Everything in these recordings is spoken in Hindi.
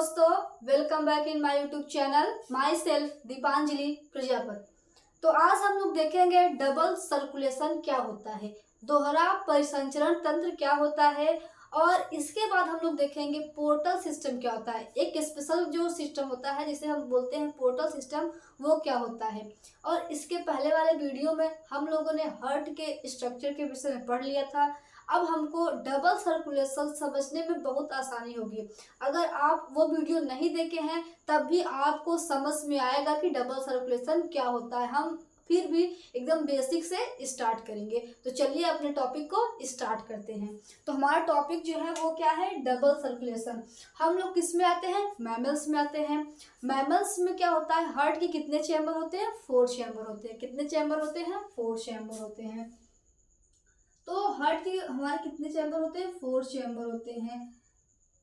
दोस्तों, welcome back in my YouTube channel. My self Deepanjali Prajapati. तो आज हम लोग देखेंगे डबल सर्कुलेशन क्या होता है, दोहरा परिसंचरण तंत्र क्या होता है, और इसके बाद हम लोग देखेंगे पोर्टल सिस्टम क्या होता है। एक स्पेशल जो सिस्टम होता है जिसे हम बोलते हैं पोर्टल सिस्टम, वो क्या होता है। और इसके पहले वाले वीडियो में हम लोगों ने हार्ट के स्ट्रक्चर के विषय में पढ़ लिया था। अब हमको डबल सर्कुलेशन समझने में बहुत आसानी होगी। अगर आप वो वीडियो नहीं देखे हैं तब भी आपको समझ में आएगा कि डबल सर्कुलेशन क्या होता है। हम फिर भी एकदम बेसिक से स्टार्ट करेंगे। तो चलिए अपने टॉपिक को स्टार्ट करते हैं। तो हमारा टॉपिक जो है वो क्या है, डबल सर्कुलेशन। हम लोग किस में आते हैं, मैमल्स में आते हैं। मैमल्स में क्या होता है, हार्ट के कितने चैम्बर होते हैं, 4 चैम्बर होते हैं। कितने चैम्बर होते हैं, 4 चैम्बर होते हैं। तो हार्ट के हमारे कितने चैम्बर होते हैं, 4 चैम्बर होते हैं।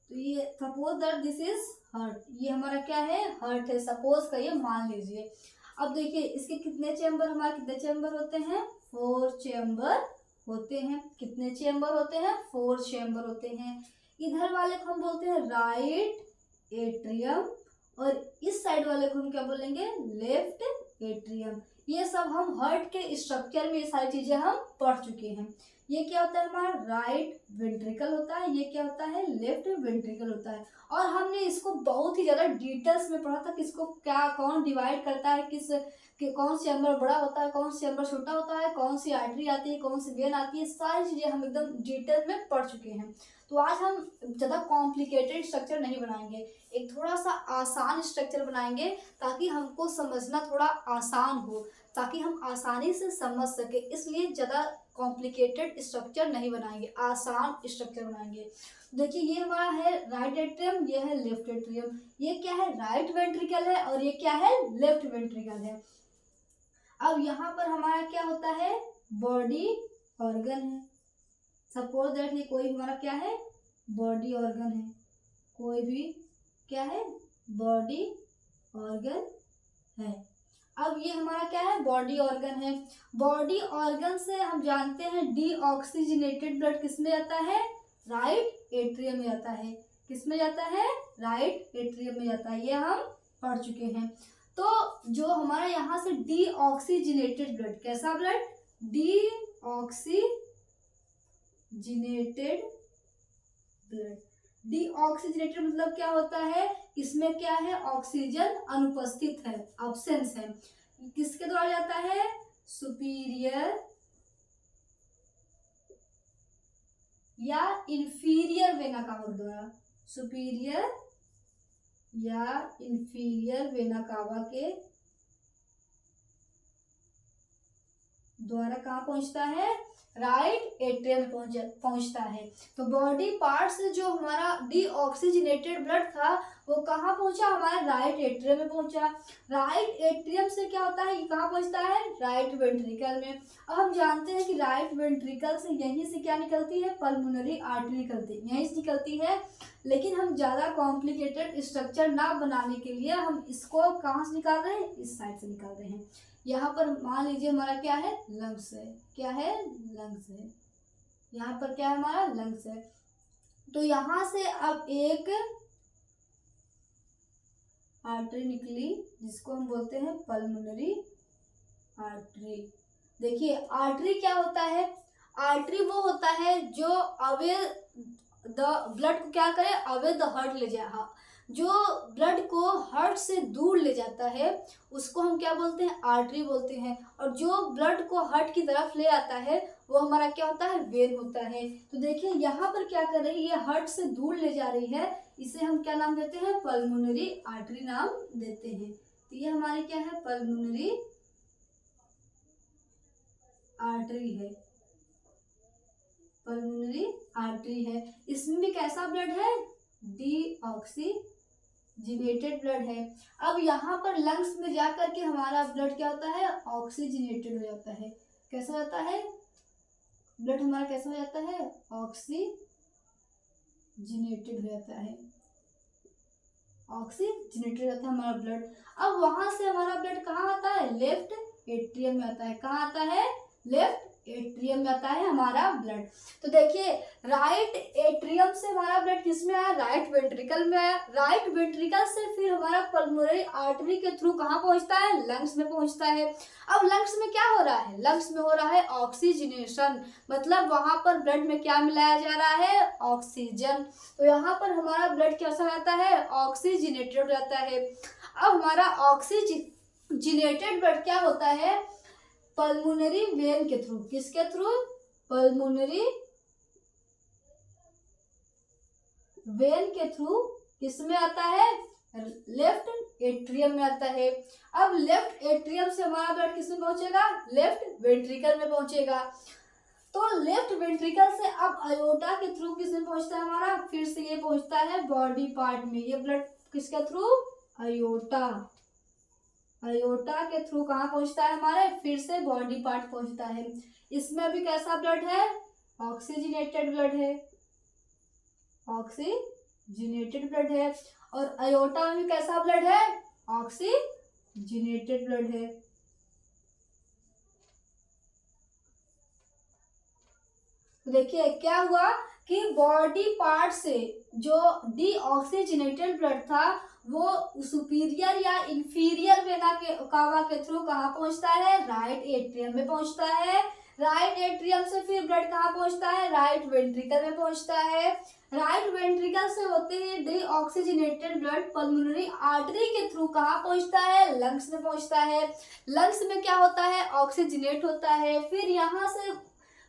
तो ये suppose that this is heart, ये हमारा क्या है, हार्ट है। सपोज करिए, मान लीजिए। अब देखिए इसके कितने चैम्बर, हमारे कितने चैम्बर होते हैं, 4 चैम्बर होते हैं। कितने चैम्बर होते हैं, 4 चैम्बर होते हैं। इधर वाले को हम बोलते हैं राइट एट्रियम, और इस साइड वाले को हम क्या बोलेंगे, लेफ्ट एट्रियम। ये सब हम हार्ट के स्ट्रक्चर में ये सारी चीजें हम पढ़ चुके हैं। ये क्या होता है, हमारा राइट वेंट्रिकल होता है, ये क्या होता है, लेफ्ट वेंट्रिकल होता है। और हमने इसको बहुत ही ज़्यादा डिटेल्स में पढ़ा था, किसको क्या कौन डिवाइड करता है, कौन सी चैम्बर बड़ा होता है, कौन सी चैम्बर छोटा होता है, कौन सी आर्टरी आती है, कौन सी वेन आती है। सारी चीज़ें हम एकदम डिटेल में पढ़ चुके हैं। तो आज हम ज़्यादा कॉम्प्लिकेटेड स्ट्रक्चर नहीं बनाएंगे, एक थोड़ा सा आसान स्ट्रक्चर बनाएंगे ताकि हमको समझना थोड़ा आसान हो, ताकि हम आसानी से समझ सके। इसलिए ज़्यादा कॉम्प्लिकेटेड स्ट्रक्चर नहीं बनाएंगे, आसान स्ट्रक्चर बनाएंगे। देखिए ये हमारा है राइट एट्रियम, ये है लेफ्ट एट्रियम। ये क्या है, राइट वेंट्रिकल है, और ये क्या है, लेफ्ट वेंट्रिकल है। अब यहाँ पर हमारा क्या होता है, बॉडी ऑर्गन है। सपोज दैट ये कोई हमारा क्या है, बॉडी ऑर्गन है। कोई भी क्या है, बॉडी ऑर्गन है। अब ये हमारा क्या है, बॉडी ऑर्गन है। बॉडी ऑर्गन से हम जानते हैं डीऑक्सीजनेटेड ब्लड किस में जाता है, राइट एट्रियम में जाता है। किस में जाता है, राइट एट्रियम में जाता है। ये हम पढ़ चुके हैं। तो जो हमारा यहाँ से डीऑक्सीजनेटेड ब्लड, कैसा ब्लड, डीऑक्सीजनेटेड ब्लड। डीऑक्सीजनेटेड मतलब क्या होता है, इसमें क्या है, ऑक्सीजन अनुपस्थित है, अब्सेंस है। किसके द्वारा जाता है, सुपीरियर या इंफीरियर वेना कावा द्वारा। सुपीरियर या इंफीरियर वेना कावा के द्वारा कहाँ पहुंचता है, राइट एट्रियम में पहुंचता है। तो बॉडी पार्ट्स जो हमारा डीऑक्सीजनेटेड ब्लड था वो कहाँ पहुंचा, हमारे राइट एट्रियम में पहुंचा। राइट एट्रियम से क्या होता है, ये कहाँ पहुंचता है, राइट वेंट्रिकल में। अब हम जानते हैं कि राइट वेंट्रिकल से यहीं से क्या निकलती है, पल्मोनरी आर्टरी निकलती है, यहीं से निकलती है। लेकिन हम ज़्यादा कॉम्प्लिकेटेड स्ट्रक्चर ना बनाने के लिए हम इसको कहाँ से निकाल रहे हैं, इस साइड से निकाल रहे हैं। यहाँ पर मान लीजिए हमारा क्या है, लंग्स है। क्या है, लंग्स है। यहाँ पर क्या है, हमारा लंग्स है। तो यहाँ से अब एक आर्टरी निकली जिसको हम बोलते हैं पल्मोनरी आर्टरी। देखिए आर्टरी क्या होता है, आर्टरी वो होता है जो अवे द ब्लड को क्या करे, अवे द हार्ट ले जाए, जो ब्लड को हार्ट से दूर ले जाता है उसको हम क्या बोलते हैं, आर्टरी बोलते हैं। और जो ब्लड को हार्ट की तरफ ले आता है वो हमारा क्या होता है, वेन होता है। तो देखिए यहाँ पर क्या कर रही है, ये हार्ट से दूर ले जा रही है, इसे हम क्या नाम देते हैं, पल्मोनरी आर्टरी नाम देते हैं। तो ये हमारी क्या है, पल्मोनरी आर्टरी है, पल्मोनरी आर्टरी है। इसमें भी कैसा ब्लड है, डीऑक्सीजनेटेड ब्लड है। अब यहाँ पर लंग्स में जाकर के हमारा ब्लड क्या होता है, ऑक्सीजनेटेड हो जाता है। कैसा होता है, ब्लड हमारा कैसा हो जाता है, ऑक्सीजनेटेड हो जाता है, ऑक्सीजनेटेड रहता है हमारा ब्लड। अब वहां से हमारा ब्लड कहाँ आता है, लेफ्ट एट्रियम में आता है। कहाँ आता है, लेफ्ट एट्रियम में आता है हमारा ब्लड। तो देखिए राइट एट्रियम से हमारा ब्लड किस में आया, राइट वेंट्रिकल में आया। राइट वेंट्रिकल से फिर हमारा पल्मोनरी आर्टरी के थ्रू कहाँ पहुंचता है, लंग्स में पहुंचता है। अब लंग्स में क्या हो रहा है, लंग्स में हो रहा है ऑक्सीजनेशन, मतलब वहां पर ब्लड में क्या मिलाया जा रहा है, ऑक्सीजन। तो यहाँ पर हमारा ब्लड कैसा रहता है, ऑक्सीजनेटेड रहता है। अब हमारा ऑक्सीजनेटेड ब्लड क्या होता है, पल्मोनरी वेन के थ्रू, किसके थ्रू, पल्मोनरी वेन के थ्रू किस में आता है, लेफ्ट एट्रियम में आता है। अब लेफ्ट एट्रियम से हमारा ब्लड किस में पहुंचेगा, लेफ्ट वेंट्रिकल में पहुंचेगा। तो लेफ्ट वेंट्रिकल से अब अयोटा के थ्रू किस में पहुंचता है हमारा, फिर से ये पहुंचता है बॉडी पार्ट में। ये ब्लड किसके थ्रू, अयोटा, अयोटा के थ्रू कहाँ पहुंचता है हमारे, फिर से बॉडी पार्ट पहुंचता है। इसमें भी कैसा ब्लड है, ऑक्सीजनेटेड ब्लड है, ऑक्सीजनेटेड ब्लड है। और अयोटा में भी कैसा ब्लड है, ऑक्सीजनेटेड ब्लड है। तो देखिए क्या हुआ कि बॉडी पार्ट से जो डीऑक्सीजनेटेड ब्लड था वो सुपीरियर या इंफीरियर वेना के कावा के थ्रू कहाँ पहुंचता है, राइट एट्रियम में पहुंचता है। राइट एट्रियम से फिर ब्लड कहाँ पहुंचता है, राइट वेंट्रिकल में पहुंचता है। राइट वेंट्रिकल से होते हुए डीऑक्सीजनेटेड ब्लड पल्मोनरी आर्टरी के थ्रू कहाँ पहुंचता है, लंग्स में पहुंचता है। लंग्स में क्या होता है, ऑक्सीजनेट होता है। फिर यहाँ से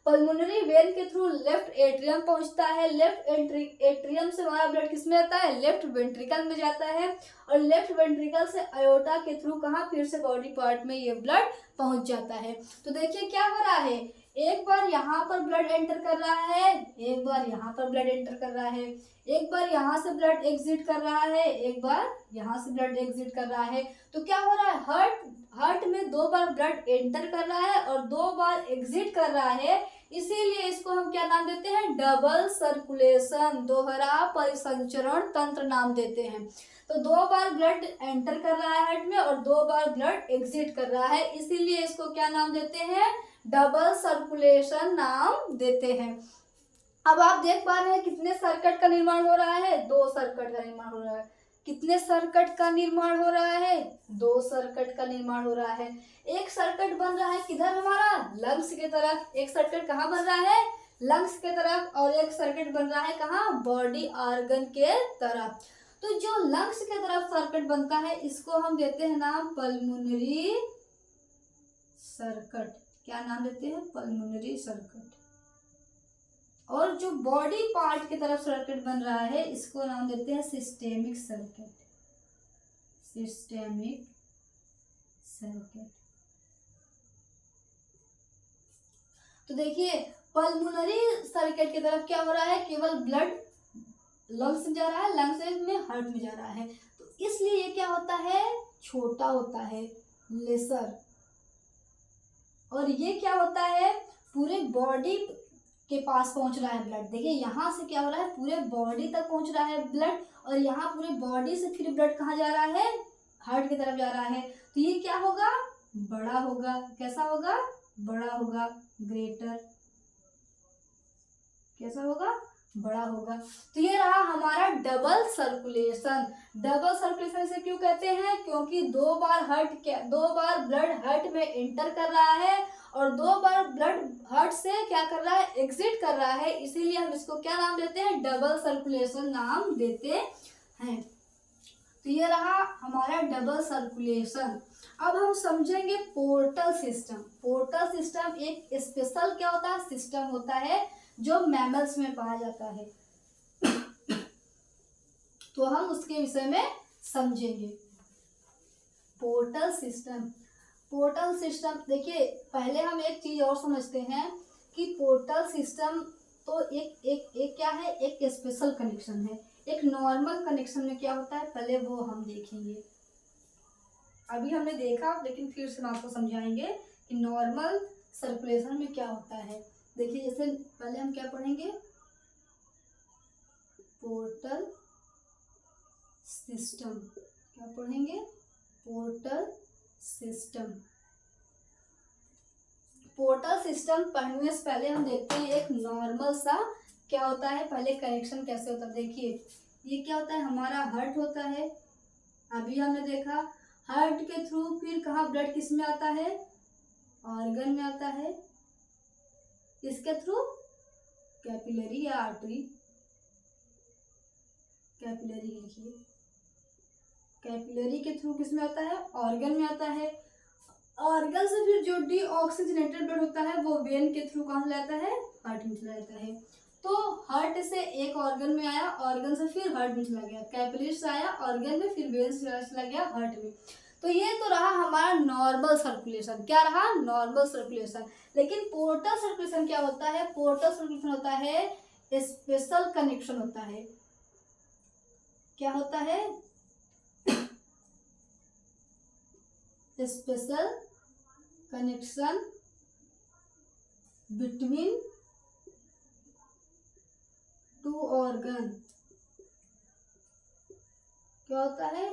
पल्मोनरी वेन के थ्रू लेफ्ट एट्रियम पहुंचता है। लेफ्ट एट्रियम से हमारा ब्लड किस में आता है, लेफ्ट वेंट्रिकल में जाता है। और लेफ्ट वेंट्रिकल से अयोटा के थ्रू कहाँ, फिर से बॉडी पार्ट में ये ब्लड पहुंच जाता है। तो देखिए क्या हो रहा है, एक बार यहाँ पर ब्लड एंटर कर रहा है, एक बार यहाँ पर ब्लड एंटर कर रहा है, एक बार यहाँ से ब्लड एग्जिट कर रहा है, एक बार यहाँ से ब्लड एग्जिट कर रहा है। तो क्या हो रहा है, हार्ट में 2 बार ब्लड एंटर कर रहा है और 2 बार एग्जिट कर रहा है। इसीलिए इसको हम क्या नाम देते हैं, डबल सर्कुलेशन, दोहरा परिसंचरण तंत्र नाम देते हैं। तो 2 बार ब्लड एंटर कर रहा है हार्ट में और 2 बार ब्लड एग्जिट कर रहा है, इसीलिए इसको क्या नाम देते हैं, डबल सर्कुलेशन नाम देते हैं। अब आप देख पा रहे हैं कितने सर्किट का निर्माण हो रहा है, 2 सर्किट का निर्माण हो रहा है। कितने सर्किट का निर्माण हो रहा है, 2 सर्किट का निर्माण हो रहा है। एक सर्किट बन रहा है किधर हमारा, लंग्स की तरफ। एक सर्किट कहाँ बन रहा है, लंग्स के तरफ। और एक सर्किट बन रहा है कहाँ, बॉडी ऑर्गन के तरफ। तो जो लंग्स के तरफ सर्किट बनता है इसको हम देते हैं नाम पल्मोनरी सर्किट। क्या नाम देते हैं, पल्मोनरी सर्किट। और जो बॉडी पार्ट की तरफ सर्किट बन रहा है इसको नाम देते हैं सिस्टेमिक सर्किट, सिस्टेमिक सर्किट। तो देखिए पल्मोनरी सर्किट की तरफ क्या हो रहा है, केवल ब्लड लंग्स में जा रहा है, लंग्स में हार्ट में जा रहा है। तो इसलिए ये क्या होता है, छोटा होता है, लेसर। और ये क्या होता है, पूरे बॉडी के पास पहुंच रहा है ब्लड। देखिए यहाँ से क्या हो रहा है, पूरे बॉडी तक पहुंच रहा है ब्लड। और यहाँ पूरे बॉडी से फिर ब्लड कहाँ जा रहा है, हार्ट की तरफ जा रहा है। तो ये क्या होगा, बड़ा होगा। कैसा होगा, बड़ा होगा, ग्रेटर। कैसा होगा, बड़ा होगा। तो ये रहा हमारा डबल सर्कुलेशन। डबल सर्कुलेशन से क्यों कहते हैं, क्योंकि 2 बार ब्लड हार्ट में एंटर कर रहा है और 2 बार ब्लड हार्ट से क्या कर रहा है, एग्जिट कर रहा है। इसीलिए हम इसको क्या नाम देते हैं, डबल सर्कुलेशन नाम देते हैं। तो ये रहा हमारा डबल सर्कुलेशन। अब हम समझेंगे पोर्टल सिस्टम। पोर्टल सिस्टम एक स्पेशल क्या होता है, सिस्टम होता है जो मैमल्स में पाया जाता है। तो हम उसके विषय में समझेंगे। पोर्टल सिस्टम, पोर्टल सिस्टम देखिए पहले हम एक चीज और समझते हैं कि पोर्टल सिस्टम तो एक क्या है, एक स्पेशल कनेक्शन है। एक नॉर्मल कनेक्शन में क्या होता है, पहले वो हम देखेंगे। अभी हमने देखा लेकिन फिर से हम आपको समझाएंगे कि नॉर्मल सर्कुलेशन में क्या होता है। देखिए जैसे पहले हम क्या पढ़ेंगे, पोर्टल सिस्टम। क्या पढ़ेंगे, पोर्टल सिस्टम। पोर्टल सिस्टम पढ़ने से पहले हम देखते हैं एक नॉर्मल सा क्या होता है, पहले कनेक्शन कैसे होता है देखिए। ये क्या होता है, हमारा हार्ट होता है, अभी हमने देखा हार्ट के थ्रू फिर कहाँ ब्लड किस में आता है, ऑर्गन में आता है, इसके थ्रू कैपिलरी या आर्टरी, कैपिलरी लिखिए, कैपिलरी के थ्रू किस में आता है, ऑर्गन में आता है, ऑर्गन से फिर जो डीऑक्सीजनेटेड ब्लड होता है वो वेन के थ्रू कहाँ चला जाता है, हार्ट में चला जाता है। तो हार्ट से एक ऑर्गन में आया, ऑर्गन से फिर हार्ट में चला गया, कैपिलरी से आया ऑर्गन में, फिर वेन से चला गया हार्ट में। तो ये तो रहा हमारा नॉर्मल सर्कुलेशन, क्या रहा, नॉर्मल सर्कुलेशन। लेकिन पोर्टल सर्कुलेशन क्या होता है, पोर्टल सर्कुलेशन होता है स्पेशल कनेक्शन होता है, क्या होता है, special connection between two organ. क्या होता है,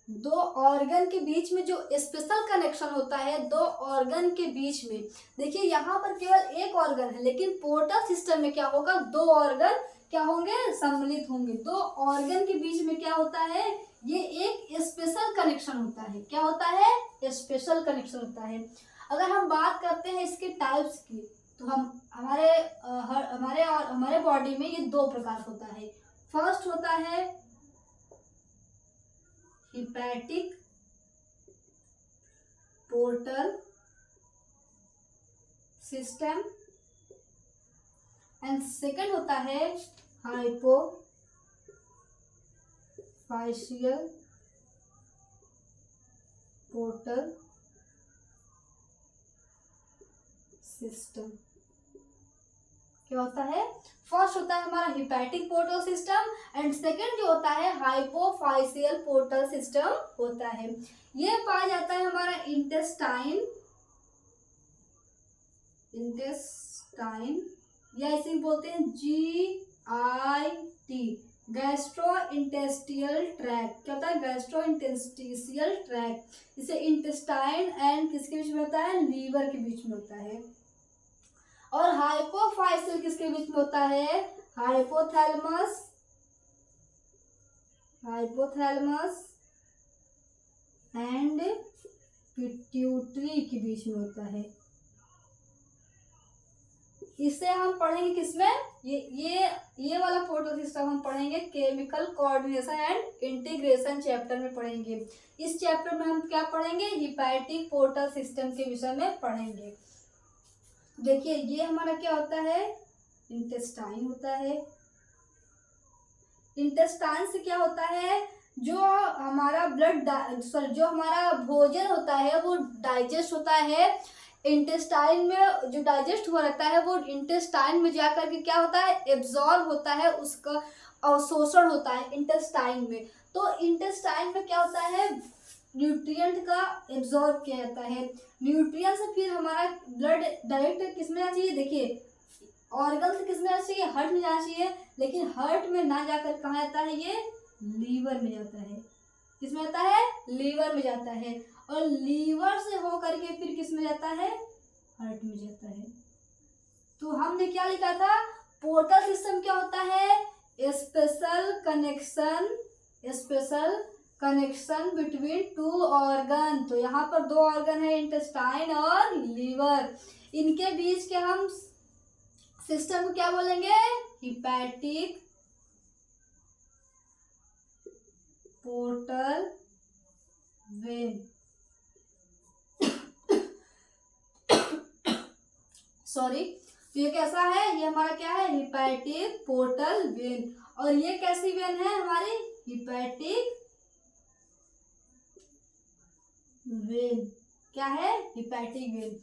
दो ऑर्गन के बीच में जो स्पेशल कनेक्शन होता है, दो ऑर्गन के बीच में। देखिए यहाँ पर केवल एक ऑर्गन है, लेकिन पोर्टल सिस्टम में क्या होगा, दो ऑर्गन क्या होंगे, सम्मिलित होंगे। दो ऑर्गन के बीच में क्या होता है, ये एक स्पेशल कनेक्शन होता है, क्या होता है, स्पेशल कनेक्शन होता है। अगर हम बात करते हैं इसके टाइप्स की, तो हम हमारे बॉडी में ये दो प्रकार होता है। फर्स्ट होता है hepatic portal system and second होता है हाइपोफाइशियल पोर्टल सिस्टम। क्या होता है, फर्स्ट होता है हमारा hepatic portal system and second जो होता है हाइपोफाइशियल पोर्टल सिस्टम होता है। ये पाया जाता है हमारा इंटेस्टाइन या इसे बोलते हैं GIT, गैस्ट्रो इंटेस्टियल ट्रैक्ट। क्या होता है, गैस्ट्रो इंटेस्टिशियल ट्रैक्ट। इसे इंटेस्टाइन एंड किसके बीच में होता है, लीवर के बीच में होता है। और हाइपोफाइशियल किसके बीच में होता है, हाइपोथैलेमस एंड पिट्यूटरी के बीच में होता है। इसे हम पढ़ेंगे किसमें, ये वाला पोर्टल सिस्टम हम पढ़ेंगे chemical coordination and integration chapter में पढ़ेंगे। इस चैप्टर में हम क्या पढ़ेंगे, हिपैटिक पोर्टल सिस्टम के विषय में पढ़ेंगे। देखिए ये हमारा क्या होता है, इंटेस्टाइन होता है। इंटेस्टाइन से क्या होता है, जो हमारा जो हमारा भोजन होता है वो डाइजेस्ट होता है। इंटेस्टाइन में जो डाइजेस्ट हुआ रहता है वो इंटेस्टाइन में जाकर के क्या होता है, एब्जॉर्ब होता है, उसका अवशोषण होता है इंटेस्टाइन में। तो इंटेस्टाइन में क्या होता है, न्यूट्रिएंट का एब्जॉर्ब किया जाता है। न्यूट्रिएंट से फिर हमारा ब्लड डायरेक्ट किस में जाना चाहिए, देखिए ऑर्गन से किस में जाना चाहिए, हार्ट में जाना चाहिए, लेकिन हार्ट में ना जाकर कहाँ जाता है, ये लीवर में जाता है। किस में जाता है, लीवर में जाता है। और लीवर से होकर के फिर किस में जाता है, हार्ट में जाता है। तो हमने क्या लिखा था, पोर्टल सिस्टम क्या होता है, special connection between two organ. तो यहाँ पर दो ऑर्गन है, इंटेस्टाइन और लीवर, इनके बीच के हम सिस्टम को क्या बोलेंगे, हिपैटिक पोर्टल वेन। सॉरी, तो ये कैसा है, ये हमारा क्या है, हिपैटिक पोर्टल वेन। और ये कैसी वेन है हमारी, हिपैटिक वेन। क्या है, हिपैटिक वेन।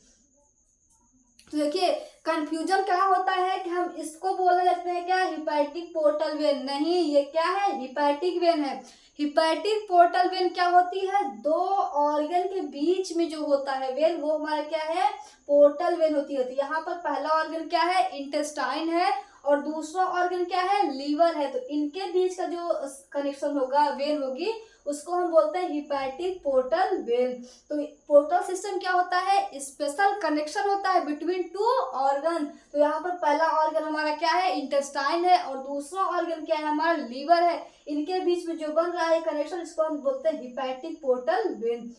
तो देखिए कंफ्यूजन क्या होता है कि हम इसको बोलने लगते हैं क्या, हिपैटिक पोर्टल वेन, नहीं ये क्या है, हिपैटिक वेन है। हिपैटिक पोर्टल वेन क्या होती है, दो ऑर्गन के बीच में जो होता है वेन, वो हमारा क्या है, पोर्टल वेन होती है। यहाँ पर पहला ऑर्गन क्या है, इंटेस्टाइन है, और दूसरा ऑर्गन क्या है, लीवर है। तो इनके बीच का जो कनेक्शन होगा, वेन होगी, उसको हम बोलते हैं हिपैटिक पोर्टल वेन। तो पोर्टल सिस्टम क्या होता है, स्पेशल कनेक्शन होता है बिटवीन टू ऑर्गन। तो यहाँ पर पहला ऑर्गन हमारा क्या है, इंटेस्टाइन है, और दूसरा ऑर्गन क्या है, हमारा लीवर है। इनके बीच में जो बन रहा है कनेक्शन, इसको हम बोलते हैं हिपैटिक पोर्टल वेन।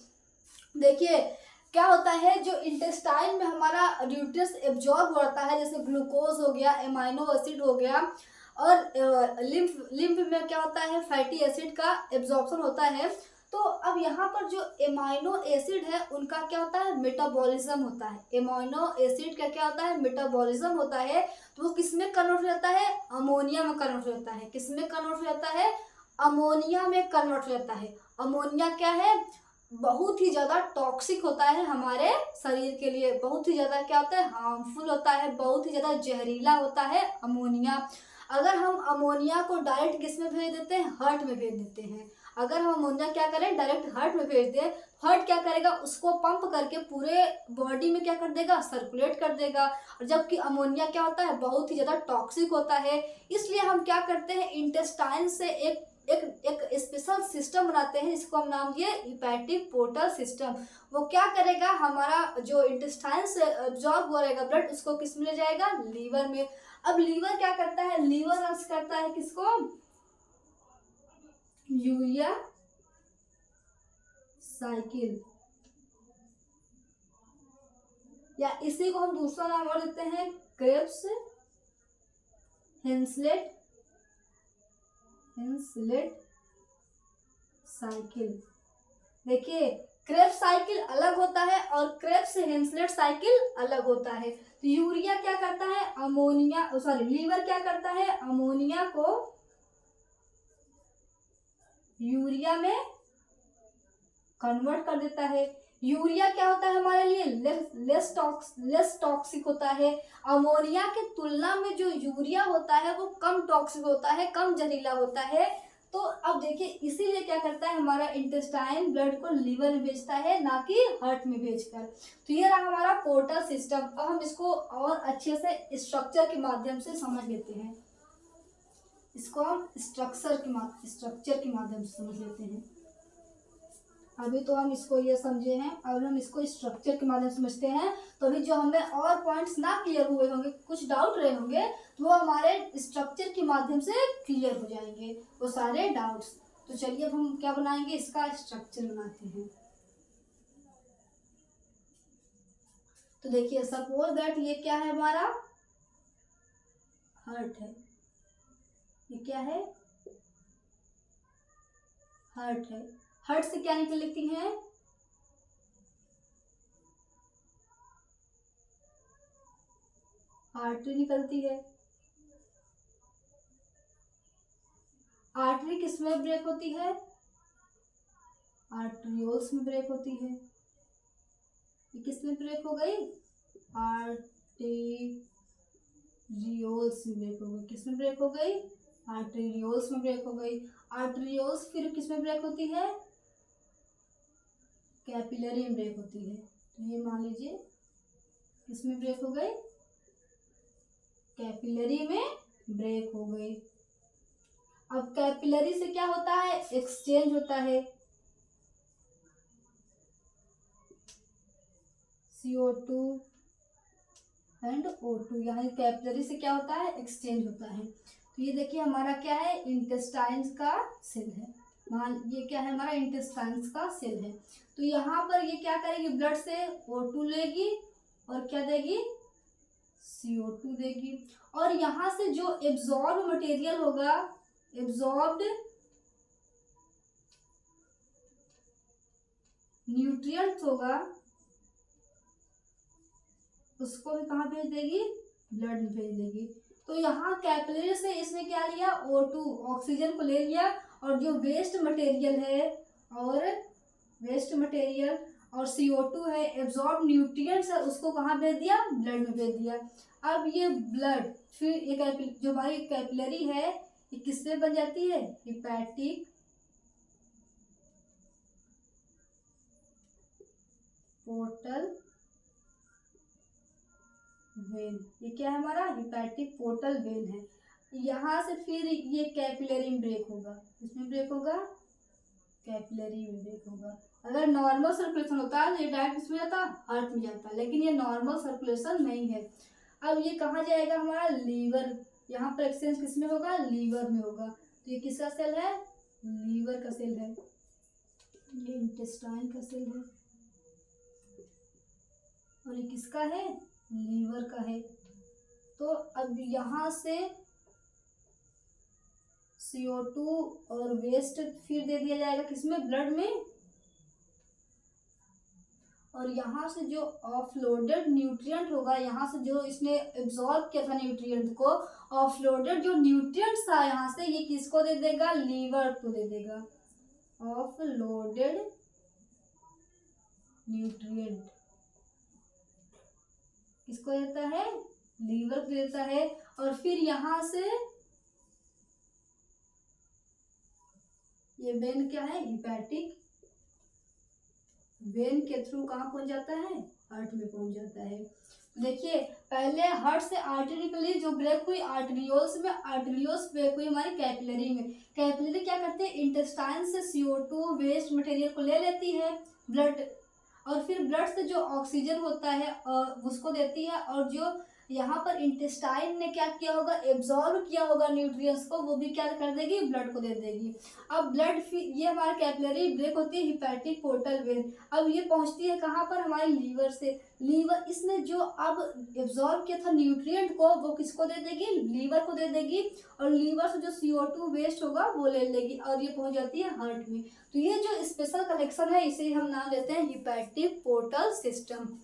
देखिए क्या होता है, जो इंटेस्टाइन में हमारा न्यूट्रिएंट्स एब्जॉर्ब होता है, जैसे ग्लूकोज हो गया, एमाइनो एसिड हो गया, और लिम्फ में क्या होता है, फैटी एसिड का एब्जॉर्प्शन होता है। तो अब यहाँ पर जो एमाइनो एसिड है उनका क्या होता है, मेटाबॉलिज्म होता है। एमाइनो एसिड का क्या होता है, मेटाबॉलिज्म होता है। तो वो किस में कन्वर्ट हो जाता है, अमोनिया में कन्वर्ट हो जाता है। किस में कन्वर्ट हो जाता है, अमोनिया में कन्वर्ट हो जाता है। अमोनिया क्या है, बहुत ही ज़्यादा टॉक्सिक होता है हमारे शरीर के लिए, बहुत ही ज़्यादा क्या होता है, हार्मफुल होता है, बहुत ही ज़्यादा जहरीला होता है अमोनिया। अगर हम अमोनिया को डायरेक्ट किस में भेज देते हैं, हार्ट में भेज देते हैं। अगर हम अमोनिया क्या करें, डायरेक्ट हार्ट में भेज दें, हार्ट क्या करेगा, उसको पंप करके पूरे बॉडी में क्या कर देगा, सर्कुलेट कर देगा। और जबकि अमोनिया क्या होता है, बहुत ही ज़्यादा टॉक्सिक होता है। इसलिए हम क्या करते हैं, इंटेस्टाइन से एक एक एक स्पेशल सिस्टम बनाते हैं, इसको हम नाम दिए हिपैटिक पोर्टल सिस्टम। वो क्या करेगा, हमारा जो इंटेस्टाइन से एब्जॉर्ब हो रहेगा ब्लड, उसको किस में ले जाएगा, लीवर में। अब लीवर क्या करता है, लीवर रन करता है किसको, यूरिया साइकिल, या इसी को हम दूसरा नाम और देते हैं, क्रेब्स हेंसलेट साइकिल। देखिए क्रेब्स साइकिल अलग होता है और क्रेब्स हेंसलेट साइकिल अलग होता है। तो यूरिया क्या करता है, अमोनिया, सॉरी लीवर क्या करता है, अमोनिया को यूरिया में कन्वर्ट कर देता है। यूरिया क्या होता है हमारे लिए, लेस टॉक्सिक होता है। अमोनिया की तुलना में जो यूरिया होता है वो कम टॉक्सिक होता है, कम जहरीला होता है। तो अब देखिए इसीलिए क्या करता है, हमारा इंटेस्टाइन ब्लड को लीवर में भेजता है, ना कि हार्ट में भेजकर। तो ये रहा हमारा पोर्टल सिस्टम। अब हम इसको और अच्छे से स्ट्रक्चर के माध्यम से समझ लेते हैं। इसको हम स्ट्रक्चर के माध्यम से समझ लेते हैं। अभी तो हम इसको ये समझे हैं, और हम इसको स्ट्रक्चर के माध्यम से समझते हैं। तो अभी जो हमें और पॉइंट्स ना क्लियर हुए होंगे, कुछ डाउट रहे होंगे, तो वो हमारे स्ट्रक्चर के माध्यम से क्लियर हो जाएंगे वो सारे डाउट्स। तो चलिए अब हम क्या बनाएंगे, इसका स्ट्रक्चर बनाते हैं। तो देखिए सपोज दैट ये क्या है, हमारा हार्ट है। ये क्या है, हार्ट है। हार्ट से क्या निकलती है, आर्टरी निकलती है। आर्टरी किस में ब्रेक होती है, आर्टरियोल्स में ब्रेक होती है। ये किस में ब्रेक हो गई, आर्टेरियोल्स में ब्रेक हो गई। किस में ब्रेक हो गई, आर्टेरियोल्स में ब्रेक हो गई। आर्टेरियोल्स फिर किस में ब्रेक होती है, कैपिलरी में ब्रेक होती है। तो ये मान लीजिए किस में ब्रेक हो गई, कैपिलरी में ब्रेक हो गई। अब कैपिलरी से क्या होता है, एक्सचेंज होता है, CO2 एंड O2। यहाँ कैपिलरी से क्या होता है, एक्सचेंज होता है। तो ये देखिए हमारा क्या है, इंटेस्टाइन्स का सेल है। मान ये क्या है, हमारा इंटेस्टाइन्स का सेल है। तो यहाँ पर ये क्या करेगी, ब्लड से O2 लेगी और क्या देगी, CO2 देगी। और यहाँ से जो एब्जॉर्ब मटेरियल होगा, एब्जॉर्ब्ड न्यूट्रिएंट्स होगा, उसको भी कहाँ भेज देगी, ब्लड में भेज देगी। तो यहाँ कैपिलरी से इसने क्या लिया, O2 ऑक्सीजन को ले लिया, और जो वेस्ट मटेरियल है और CO2 है, एब्जॉर्ब न्यूट्रिएंट्स है, उसको कहाँ भेज दिया, ब्लड में भेज दिया। अब ये ब्लड फिर ये जो हमारी कैपिलरी है, ये किससे बन जाती है, हिपैटिक पोर्टल वेन, ये क्या है हमारा हिपैटिक पोर्टल वेन है। यहाँ से फिर ये कैपिलरी में ब्रेक होगा, इसमें ब्रेक होगा, कैपिलरी में ब्रेक होगा। अगर नॉर्मल सर्कुलेशन होता है तो ये डायरेक्ट इसमें जाता, हार्ट में जाता, लेकिन ये नॉर्मल सर्कुलेशन नहीं है। अब ये कहाँ जाएगा हमारा लीवर, यहाँ पर एक्सचेंज किसमें होगा, लीवर में होगा। तो ये किसका सेल है, लीवर का सेल है, ये इंटेस्टाइन का सेल है, और ये किसका है, लीवर का है। तो अब यहाँ से CO2 और वेस्ट फिर दे दिया जाएगा किसमें, ब्लड में, और यहाँ से जो ऑफलोडेड न्यूट्रिएंट होगा, यहाँ से जो इसने एब्जॉर्ब किया था न्यूट्रिएंट को, ऑफलोडेड जो न्यूट्रिएंट्स था यहाँ से, ये किसको दे देगा, लीवर को दे देगा। ऑफलोडेड न्यूट्रिएंट किसको देता है, लीवर को देता है। और फिर यहाँ से ये वेन क्या है, हिपैटिक वेन के थ्रू कहाँ पहुंच जाता है, हार्ट में पहुंच जाता है। देखिए पहले हार्ट से आर्टरी निकली, जो ब्रेक हुई आर्टरियोल्स में, आर्टरियोल्स ब्रेक हुई हमारी कैपिलरी में। कैपिलरी क्या करते हैं, इंटेस्टाइन से CO2 वेस्ट मटेरियल को ले लेती है ब्लड, और फिर ब्लड से जो ऑक्सीजन होता है उसको देती है, और जो यहाँ पर इंटेस्टाइन ने क्या किया होगा, एब्जॉर्ब किया होगा न्यूट्रिएंट्स को, वो भी क्या कर देगी, ब्लड को दे देगी। अब ब्लड ये हमारे कैपिलरी ब्रेक होती है हिपैटिक पोर्टल वेन। अब ये पहुंचती है कहाँ पर, हमारे लीवर से। लीवर इसने जो अब एब्जॉर्ब किया था न्यूट्रिएंट को, वो किसको दे देगी, लीवर को दे देगी, और लीवर से जो CO2 वेस्ट होगा वो ले लेगी, और ये पहुंच जाती है हार्ट में। तो ये जो स्पेशल कलेक्शन है, इसे हम नाम देते हैं हिपैटिक पोर्टल सिस्टम।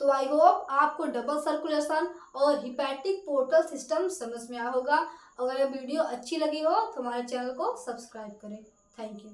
तो आई होप आपको डबल सर्कुलेशन और हिपैटिक पोर्टल सिस्टम समझ में आया होगा। अगर ये वीडियो अच्छी लगी हो तो हमारे चैनल को सब्सक्राइब करें। Thank you.